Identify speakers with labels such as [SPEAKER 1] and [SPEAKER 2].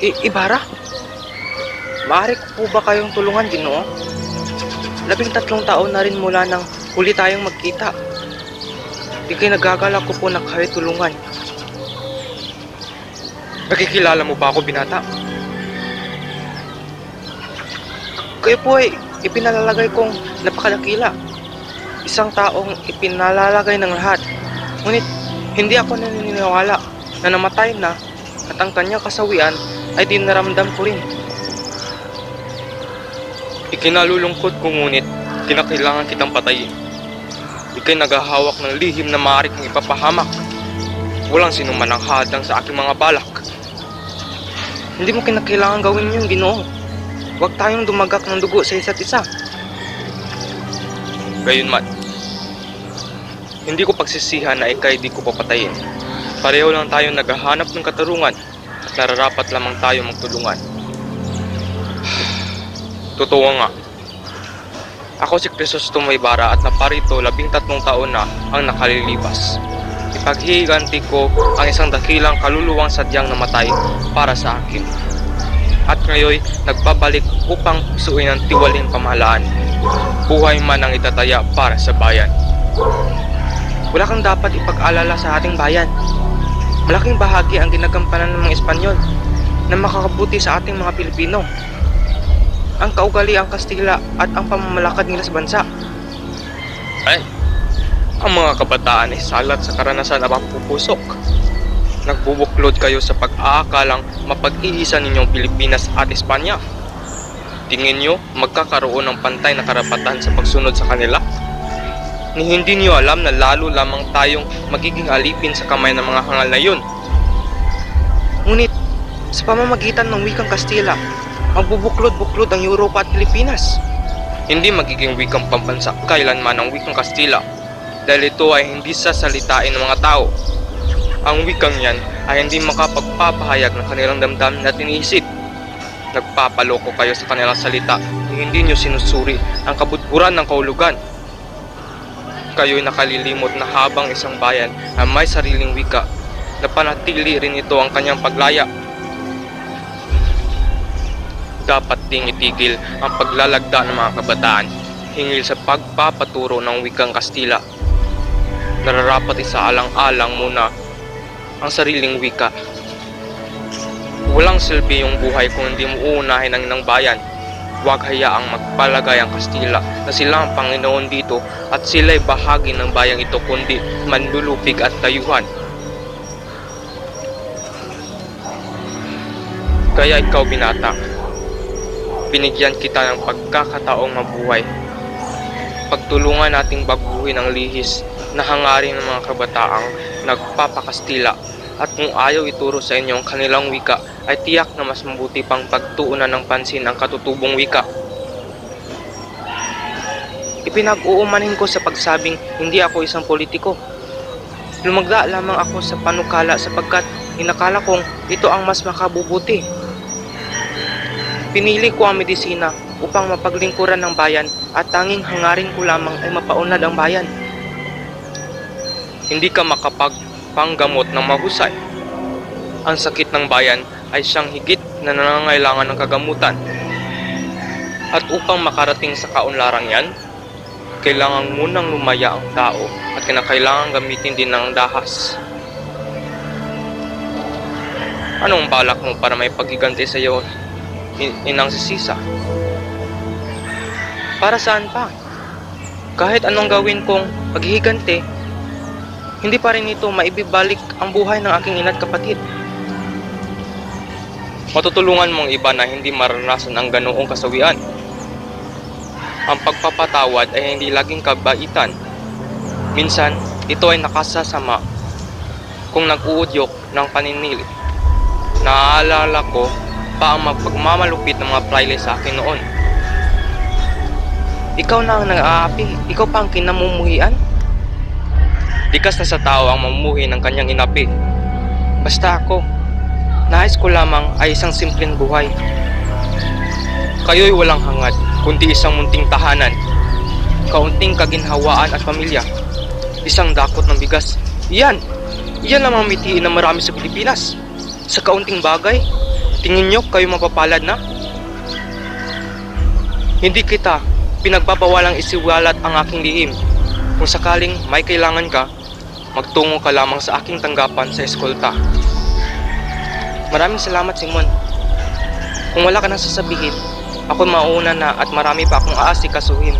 [SPEAKER 1] Ibarra? Maaari ko po ba kayong tulungan, Ginoo? 13 taon na rin mula nang huli tayong magkita. Ikinagagalak ko po na kayo tulungan.
[SPEAKER 2] Nakikilala mo ba ako, binata?
[SPEAKER 1] Kayo po ay ipinalalagay kong napakadakila. Isang taong ipinalalagay ng lahat. Ngunit hindi ako naniniwala na namatay na at ang kanyang kasawian ay dinaramdam ko rin.
[SPEAKER 2] Ikinalulungkot ko ngunit kinakailangan kitang patayin. Ika'y naghahawak ng lihim na maaari kang ipapahamak. Walang sinuman ang hadang sa aking mga balak.
[SPEAKER 1] Hindi mo kinakailangan gawin yun, Ginoo. Huwag tayong dumagak ng dugo sa isa't isa.
[SPEAKER 2] Gayunman, hindi ko pagsisihan na ika'y di ko papatayin. Pareho lang tayong naghahanap ng katarungan at nararapat lamang tayo magtulungan. Totoo nga. Ako si Crisostemo Ibarra at naparito 13 taon na ang nakalilipas. Ipaghihiganti ko ang isang dakilang kaluluwang sadyang namatay para sa akin. At ngayon nagbabalik upang suin ang tiwaling pamahalaan. Buhay man ang itataya para sa bayan.
[SPEAKER 1] Wala kang dapat ipag-alala sa ating bayan. Malaking bahagi ang ginagampanan ng mga Espanyol na makakabuti sa ating mga Pilipino. Ang kaugaliang Kastila at ang pamamalakad nila sa bansa.
[SPEAKER 2] Ay, ang mga kabataan ay salat sa karanasan na mapupusok. Nagbubuklod kayo sa pag-aakalang mapag-iisa ninyong Pilipinas at Espanya. Tingin nyo magkakaroon ng pantay na karapatan sa pagsunod sa kanila? Ni hindi nyo alam na lalo lamang tayong magiging alipin sa kamay ng mga hangal na yun.
[SPEAKER 1] Ngunit, sa pamamagitan ng wikang Kastila, magbubuklod-buklod ang Europa at Pilipinas.
[SPEAKER 2] Hindi magiging wikang pambansa kailanman ang wikang Kastila dahil ito ay hindi sasalitain ng mga tao. Ang wikang yan ay hindi makapagpapahayag ng kanilang damdamin at iniisip. Nagpapaloko kayo sa kanilang salita kung hindi nyo sinusuri ang kabutburan ng kahulugan. Kayo'y nakalilimot na habang isang bayan ay may sariling wika, napanatili rin ito ang kanyang paglaya. Dapat ding itigil ang paglalagda ng mga kabataan hinggil sa pagpapaturo ng wikang Kastila. Nararapat isaalang-alang muna ang sariling wika. Walang silbi yung buhay kung hindi mo uunahin ang inang bayan. Huwag hayaang magpalagay ang Kastila na sila ang Panginoon dito at sila'y bahagi ng bayang ito kundi manlulupig at dayuhan. Kaya ikaw, binata, binigyan kita ng pagkakataong mabuhay. Pagtulungan nating baguhin ang lihis na hangarin ng mga kabataang nagpapakastila at kung ayaw ituro sa inyo ang kanilang wika ay tiyak na mas mabuti pang pagtuunan ng pansin ang katutubong wika.
[SPEAKER 1] Ipinag-uumanin ko sa pagsabing hindi ako isang politiko. Lumagda lamang ako sa panukala sapagkat inakala kong ito ang mas makabubuti. Pinili ko ang medisina upang mapaglingkuran ng bayan at tanging hangarin ko lamang ay mapaunlad ang bayan.
[SPEAKER 2] Hindi ka makapagpanggamot ng mahusay. Ang sakit ng bayan ay siyang higit na nangangailangan ng kagamutan. At upang makarating sa kaunlarang yan, kailangan munang lumaya ang tao at kinakailangan gamitin din ng dahas. Anong balak mo para may paghiganti sa iyo, inang si Sisa?
[SPEAKER 1] Para saan pa? Kahit anong gawin kong paghihiganti, hindi pa rin ito maibibalik ang buhay ng aking ina't kapatid.
[SPEAKER 2] Matutulungan mong iba na hindi maranasan ang ganoong kasawian. Ang pagpapatawad ay hindi laging kabaitan. Minsan, ito ay nakasasama kung nag-uudyok ng paninili. Naaalala ko pa ang pagmamalupit ng mga praile sa akin noon.
[SPEAKER 1] Ikaw na ang nang-aapi, ikaw pa ang kinamumuhian?
[SPEAKER 2] Likas na sa tao ang mamuhi ng kanyang inapi.
[SPEAKER 1] Basta ako, nais ko lamang ay isang simpleng buhay.
[SPEAKER 2] Kayo'y walang hangad, kundi isang munting tahanan, kaunting kaginhawaan at pamilya, isang dakot ng bigas. Iyan ang mamitiin na marami sa Pilipinas. Sa kaunting bagay, Tingin nyo kayo mapapalad na? Hindi kita pinagbabawalang isiwalat ang aking lihim. Kung sakaling may kailangan ka, magtungo ka lamang sa aking tanggapan sa eskolta.
[SPEAKER 1] Maraming salamat, Simon. Kung wala ka nang sasabihin, ako mauna na at marami pa akong aasikasuhin.